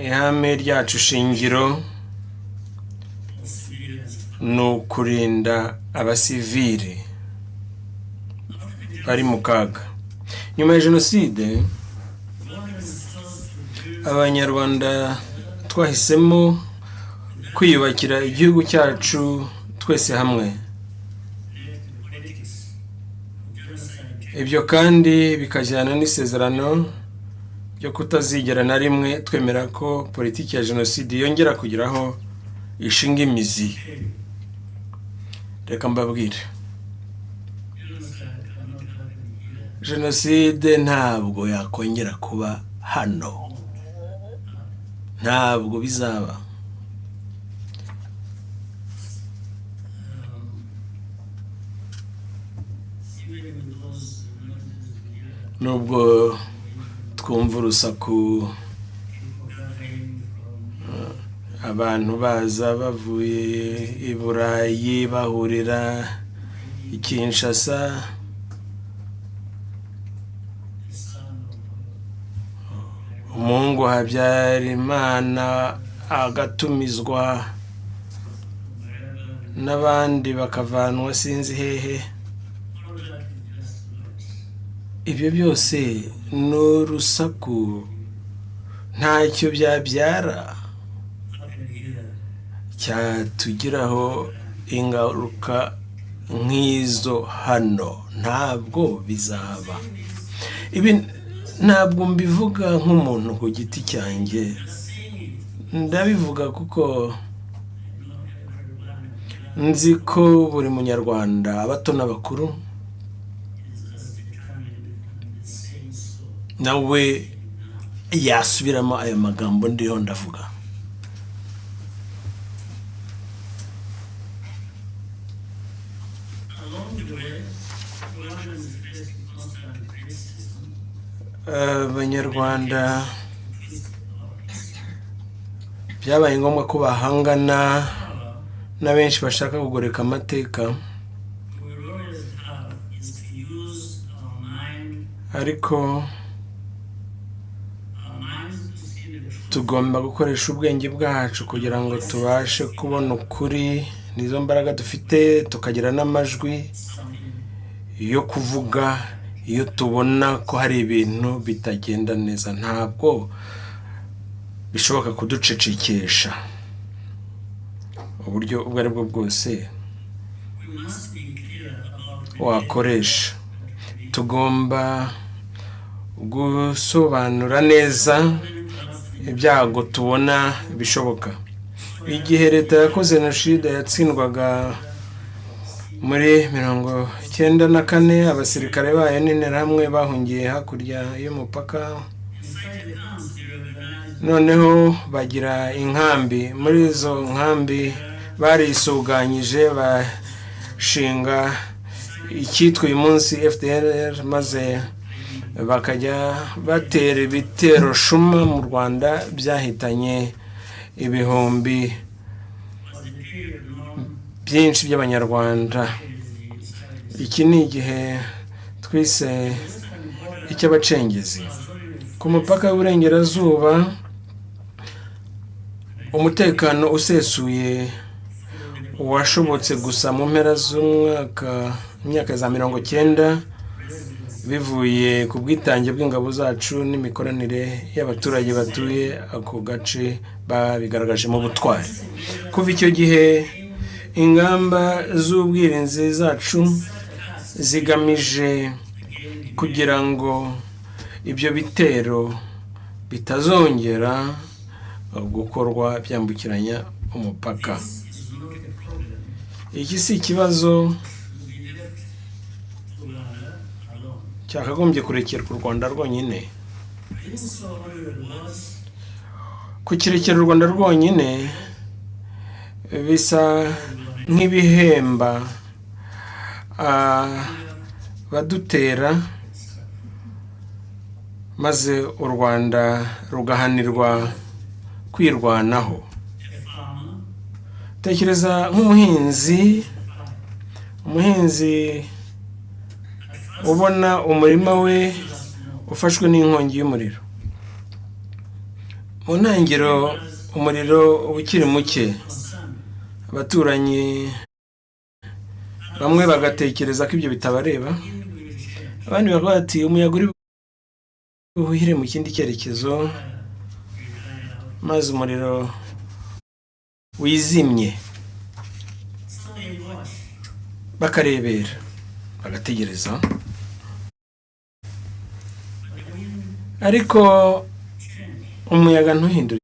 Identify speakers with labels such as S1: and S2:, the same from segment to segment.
S1: ihame ryacu shingiro ni ukurinda abasivili bari mu kaga. Nyuma ya jenoside abanyarwanda twahisemo kwiyubakira igihugu cyacu twese hamwe. Ibyo kandi bikajyana n'isezerano ryo kutazigera na rimwe twemera ko politiki ya jenoside yongera kugiraho ishinga imizi. Reka mbabwire, jenoside ntabwo yakongera kuba hano, ntabwo bizaba. Nubwo twumva urusaku, abantu baza bavuye i Burayi bahurira i Kinshasa, umuhungu Habyarimana agatumizwa n'abandi bakavanwa sinzi hehe. Ibyo byose ni urusaku, ntacyo byabyara cyatugiraho ingaruka nk'izo hano, ntabwo bizaba. Ibi ntabwo mbivuga nk'umuntu ku giti cyanjye, ndabivuga kuko nzi ko buri munyarwanda, abato n'abakuru, nawe yasubiramo ayo magambo ndiho ndavuga. Abanyarwanda byabaye ngombwa ko bahangana na benshi bashaka kugoreka amateka, ariko tugomba gukoresha ubwenge bwacu kugira ngo tubashe kubona ukuri. Nizo mbaraga dufite, tukagira n'amajwi yo kuvuga iyo tubona ko hari ibintu bitagenda neza. Ntabwo bishoboka kuducecekesha uburyo ubwo ari bwo bwose wakoresha. Tugomba gusobanura neza ibyago tubona bishoboka. Igihe leta yakoze jenoside yatsindwaga muri 1994, abasirikare bayo n'interahamwe bahungiye hakurya y'umupaka, noneho bagira inkambi. Muri izo nkambi barisuganyije, bashinga icyitwa uyu munsi FDLR, maze bakajya batera ibitero shuma mu Rwanda byahitanye ibihumbi byinshi by'abanyarwanda. Iki ni igihe twise icy'abacengezi. Ku mupaka w'Uburengerazuba umutekano usesuye washobotse gusa mu mpera z'imyaka za 90, bivuye ku bwitange bw'ingabo zacu n'imikoranire y'abaturage batuye ako gace babigaragaje mu butwari. Kuva icyo gihe ingamba z'ubwirinzi zacu zigamije kugira ngo ibyo bitero bitazongera gukorwa byambukiranya umupaka. Iki si ikibazo cyakagombye kurekerwa u Rwanda rwonyine. Kukirekera u Rwanda rwonyine bisa nk'ibihemba badutera, maze u Rwanda rugahanirwa kwirwanaho. Tekereza nk'umuhinzi ubona umurima we ufashwe n'inkongi y'umuriro. mu ntangiriro umuriro uba ukiri muke, abaturanyi bamwe bagatekereza ko ibyo bitabareba, abandi bakavuga ati umuyaga uri buhire mu kindi cyerekezo, maze umuriro wizimye bakarebera bagategereza, ariko umuyaga ntuhindure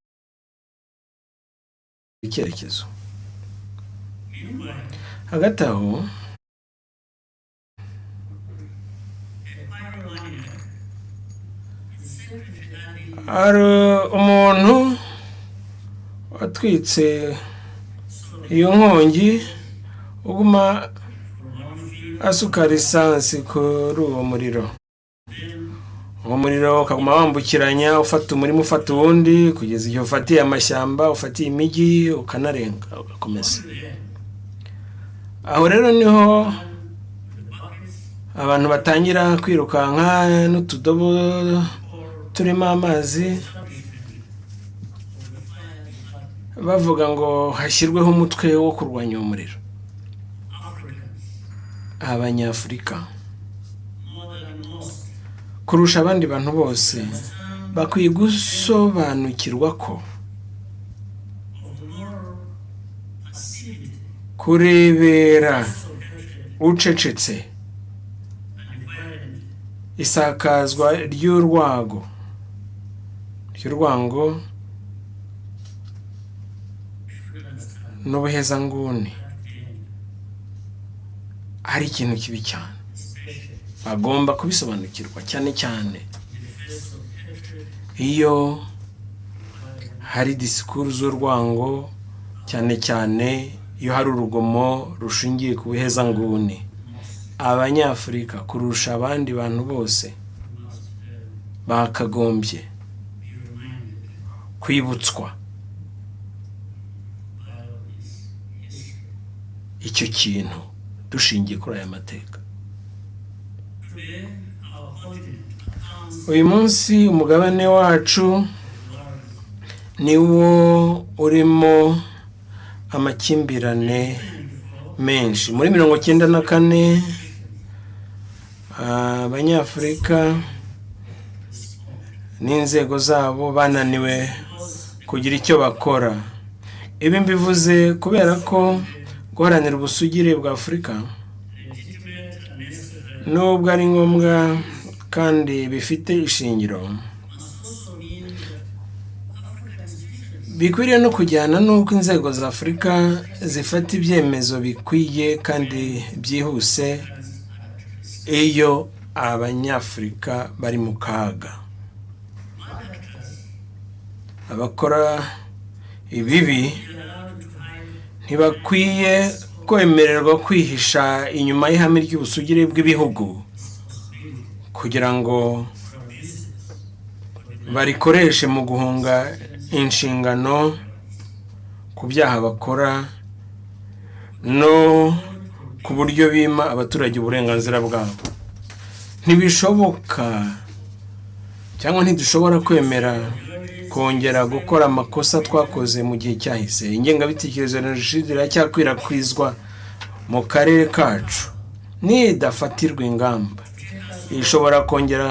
S1: icyerekezo. Hagati aho hari umuntu watwitse iyo nkongi, uguma asuka lisansi kuri uwo muriro. Uwo muriro ukaguma wambukiranya, ufata umurimo ufata uwundi, kugeza igihe ufatiye amashyamba, ufatiye imijyi, ukanarenga ugakomeza. Aho rero niho abantu batangira kwirukanka n'utudobo turimo amazi, bavuga ngo hashyirweho umutwe wo kurwanya uwo muriro. Abanyafurika kurusha abandi bantu bose bakwiye gusobanukirwa ko kurebera ucecetse isakazwa ry'urwango n'ubuhezanguni ari ikintu kibi cyane. Bagomba kubisobanukirwa, cyane cyane iyo hari disikuru z'urwango, cyane cyane iyo hari urugomo rushingiye ku buhezanguni. Abanyafurika kurusha abandi bantu bose bakagombye kwibutswa icyo kintu dushingiye kuri aya mateka. Uyu munsi umugabane wacu niwo urimo amakimbirane menshi. Muri 1994 abanyafurika n'inzego zabo bananiwe kugira icyo bakora. Ibi mbivuze kubera ko guharanira ubusugire bwa Afurika nubwo ari ngombwa kandi bifite ishingiro, bikwiriye no kujyana n'uko inzego za Afurika zifata ibyemezo bikwiye kandi byihuse iyo abanyafurika bari mu kaga. Abakora ibibi ntibakwiye kwemererwa kwihisha inyuma y'ihame ry'ubusugire bw'ibihugu kugira ngo barikoreshe mu guhunga inshingano ku byaha bakora no ku buryo bima abaturage uburenganzira bwabo. Ntibishoboka cyangwa ntidushobora kwemera kongera gukora amakosa twakoze mu gihe cyahise. Ingengabitekerezo ya jenoside iracyakwirakwizwa mu karere kacu, nidafatirwa ingamba ishobora kongera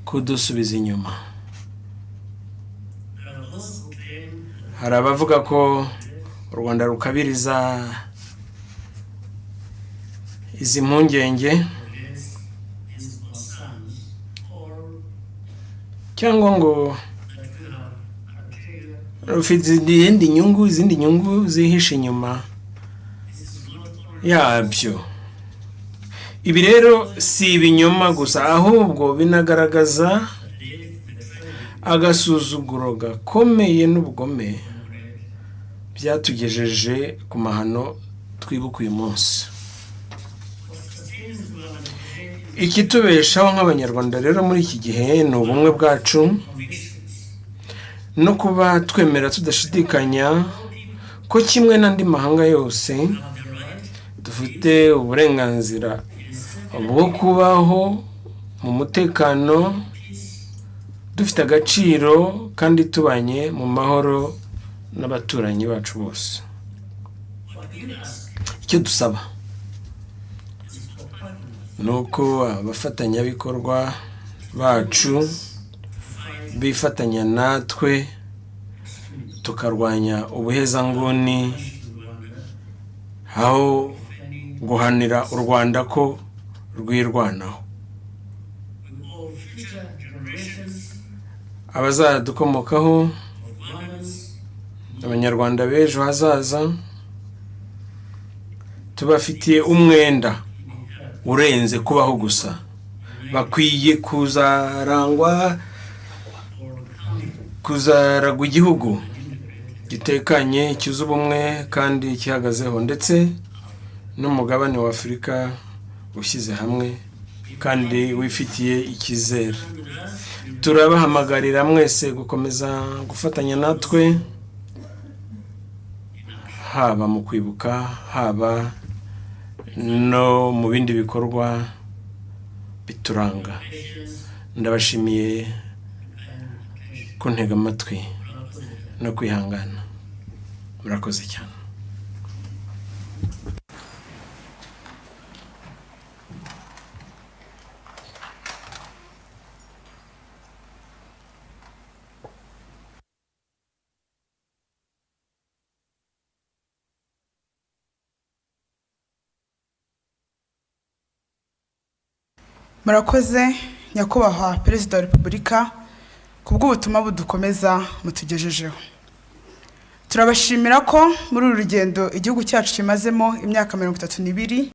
S1: kudusubiza inyuma. Hari abavuga ko u Rwanda rukabiriza izi mpungenge cyangwa ngo rufite izindi nyungu zihishe inyuma yabyo. Ibi rero si ibinyoma gusa, ahubwo binagaragaza agasuzuguro gakomeye n'ubugome byatugejeje ku mahano twibuka uyu munsi. Ikitubeshaho nk'abanyarwanda rero muri iki gihe ni ubumwe bwacu no kuba twemera tudashidikanya ko kimwe n'andi mahanga yose dufite uburenganzira bwo kubaho mu mutekano dufite agaciro kandi tubanye mu mahoro n'abaturanyi bacu bose. Icyo dusaba nuko abafatanyabikorwa bacu bifatanya natwe tukarwanya ubuhezanguni, aho guhanira u Rwanda ko rwirwanaho. Abazadukomokaho, abanyarwanda b'ejo hazaza, tubafitiye umwenda urenze kubaho gusa. Bakwiye kuzaragwa igihugu gitekanye, cyuzuye ubumwe kandi gihagazeho, ndetse n'umugabane wa Afurika ushyize hamwe kandi wifitiye icyizere. Turabahamagarira mwese gukomeza gufatanya natwe, haba mu kwibuka, haba no mu bindi bikorwa bituranga. Ndabashimiye kuntega amatwi no kwihangana. Murakoze cyane.
S2: Murakoze nyakubahwa Perezida wa Repubulika kubw'ubutumwa budukomeza mutugejejeho. Turabashimira ko muri uru rugendo igihugu cyacu kimazemo imyaka 32